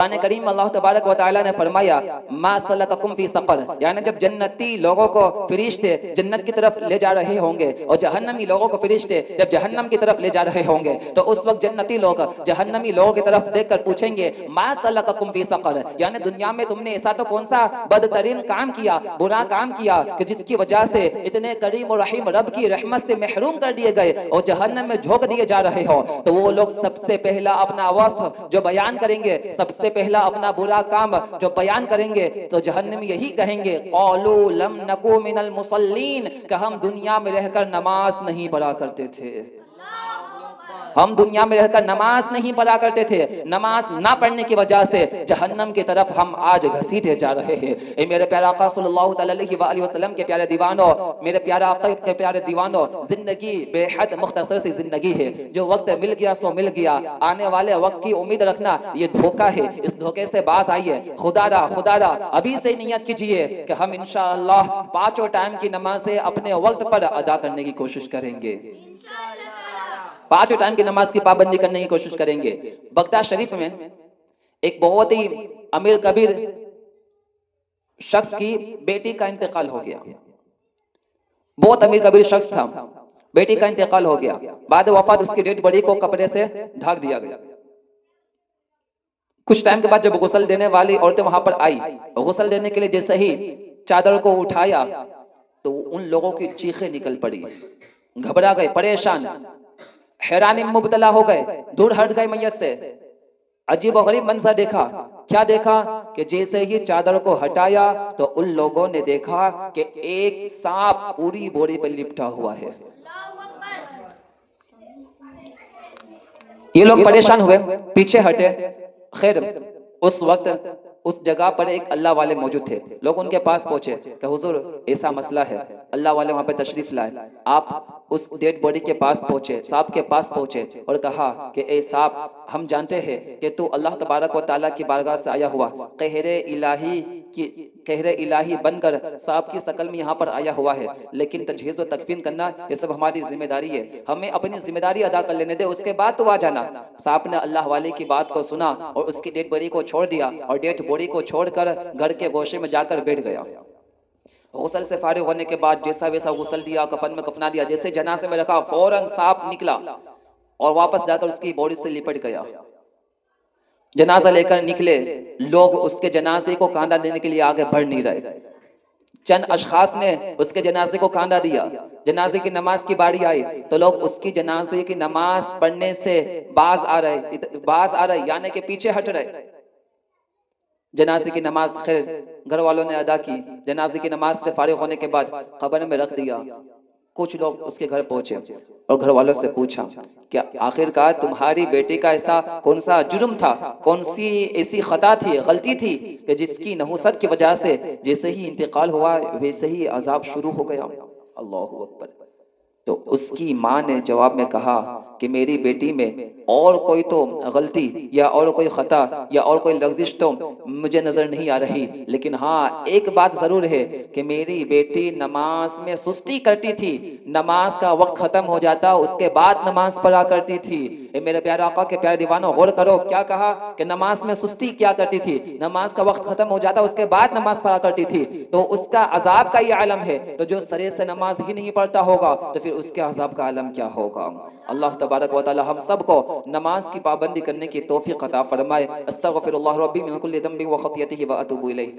कुरान करीम अल्लाह तबारक व तआला ने फरमाया मा सलककुम फी सक़र, यानी जब जन्नती लोगों को फरिश्ते जन्नत की तरफ ले जा रहे होंगे और जहन्नमी लोगों को फरिश्ते जब जहन्नम की तरफ ले जा रहे होंगे तो उस वक्त जन्नती लोग जहन्नमी लोगों की तरफ देखकर पूछेंगे मा सलककुम फी सक़र, यानी दुनिया में तुमने ऐसा तो कौन सा बदतरीन काम किया, बुरा काम किया कि जिसकी वजह से इतने करीम और रहीम रब की रहमत से महरूम कर दिए गए और जहन्नम में झोंक दिए जा रहे हो। तो वो लोग सबसे पहला अपना वस्फ जो बयान करेंगे, सबसे पहला अपना बुरा काम जो बयान करेंगे तो जहन्नमी यही कहेंगे क़ालू लम नकू मिनल मुसल्लीन, कि हम दुनिया में रहकर नमाज नहीं पढ़ा करते थे, हम दुनिया में रहकर नमाज नहीं पढ़ा करते थे, नमाज ना पढ़ने की वजह से जहन्नम की तरफ हम आज घसीटे जा रहे हैं। ए मेरे प्यारे आका सल्लल्लाहु अलैहि वसल्लम के प्यारे दीवानों, मेरे प्यारे आका के प्यारे दीवानों, जिंदगी बेहद मुख्तसर सी जिंदगी है, जो वक्त मिल गया सो मिल गया, आने वाले वक्त की उम्मीद रखना ये धोखा है, इस धोखे से बाज आइए। खुदारा अभी से नियत कीजिए कि हम इंशाअल्लाह पांचों टाइम की नमाजें अपने वक्त पर अदा करने की कोशिश करेंगे, पांचों टाइम की नमाज की पाबंदी करने की कोशिश करेंगे। बगदाद शरीफ में एक बहुत ही अमीर कबीर शख्स की बेटी का इंतकाल हो गया, बहुत अमीर कबीर शख्स था, बेटी का इंतकाल हो गया। बाद वफात उसकी डेड बॉडी को कपड़े से ढक दिया गया। कुछ टाइम के बाद जब गुस्ल देने वाली औरतें वहां पर आई, गुस्ल देने के लिए जैसे ही चादर को उठाया तो उन लोगों की चीखें निकल पड़ी, घबरा गए, परेशान, हैरानी में मुब्तला हो गए, दूर हट गए मैयत से। अजीब और गरीब मंजर देखा। क्या देखा कि जैसे ही चादर को हटाया तो उन लोगों ने देखा कि एक सांप पूरी बोरी पर लिपटा हुआ है। ये लोग परेशान हुए, पीछे हटे। खैर उस वक्त उस जगह पर एक अल्लाह वाले मौजूद थे। लोग उनके पास पहुंचे कि हुजूर ऐसा मसला है। अल्लाह वाले वहां पे तशरीफ लाए। आप उस डेड बॉडी के पास पहुंचे, सांप के पास पहुंचे और कहा कि ए सांप, हम जानते हैं कि तू अल्लाह तबारक व तआला की बारगाह से आया हुआ कहरे इलाही बनकर सांप की शकल में यहाँ पर आया हुआ है, लेकिन तजहीज़ व तकफीन करना ये सब हमारी जिम्मेदारी है, हमें अपनी जिम्मेदारी अदा कर लेने दे, उसके बाद तो आ जाना। सांप ने अल्लाह वाले की बात को सुना और उसकी डेड बॉडी को छोड़ दिया और डेड बॉडी को छोड़कर घर के गोशे में जाकर बैठ गया। गुस्ल से फारिग होने के बाद जैसा वैसा गुस्ल दिया, कफन में कफना दिया, जैसे जनाजे में रखा फौरन सांप निकला और वापस जाकर उसकी बॉडी से लिपट गया। जनाजा लेकर निकले, लोग उसके जनाजे को कांधा देने के लिए आगे बढ़ नहीं रहे। चंद अशखास ने उसके जनाजे को कांधा दिया। जनाजे की नमाज की बारी आई तो लोग उसकी जनाजे की नमाज पढ़ने से बाज आ रहे यानी कि पीछे हट रहे। जनाजे की नमाज खैर घर वालों ने अदा की। जनाजे की नमाज से फारिग होने के बाद कब्र में रख दिया। कुछ लोग उसके घर पहुंचे और घर वालों से पूछा क्या आखिरकार तुम्हारी बेटी का ऐसा कौन सा जुर्म था, कौन सी ऐसी खता थी, गलती थी कि जिसकी नहुसत की वजह से जैसे ही इंतकाल हुआ वैसे ही अजाब शुरू हो गया। अल्लाहु अकबर। तो उसकी माँ ने जवाब में कहा कि मेरी बेटी में और कोई तो गलती या और कोई खता या और कोई लफ्जिश तो मुझे नजर नहीं आ रही, लेकिन हाँ एक बात जरूर है कि मेरी बेटी नमाज में सुस्ती करती थी, नमाज का वक्त खत्म हो जाता उसके बाद नमाज पढ़ा करती थी। ए मेरे प्यारे आका के प्यारे दीवानों, गौर करो, क्या कहा कि नमाज में सुस्ती क्या करती थी, नमाज का वक्त खत्म हो जाता उसके बाद नमाज पढ़ा करती थी। तो उसका अजाब का ये आलम है, तो जो सरे से नमाज ही नहीं पढ़ता होगा तो फिर उसके अजाब का आलम क्या होगा। अल्लाह तबारक व तआला हम सबको नमाज की पाबंदी करने की तौफीक अता फरमाए। अस्तगफिरुल्लाह रब्बी मिन कुल्लि ज़ंबिन व खतियतिही व अतूबु इलैह।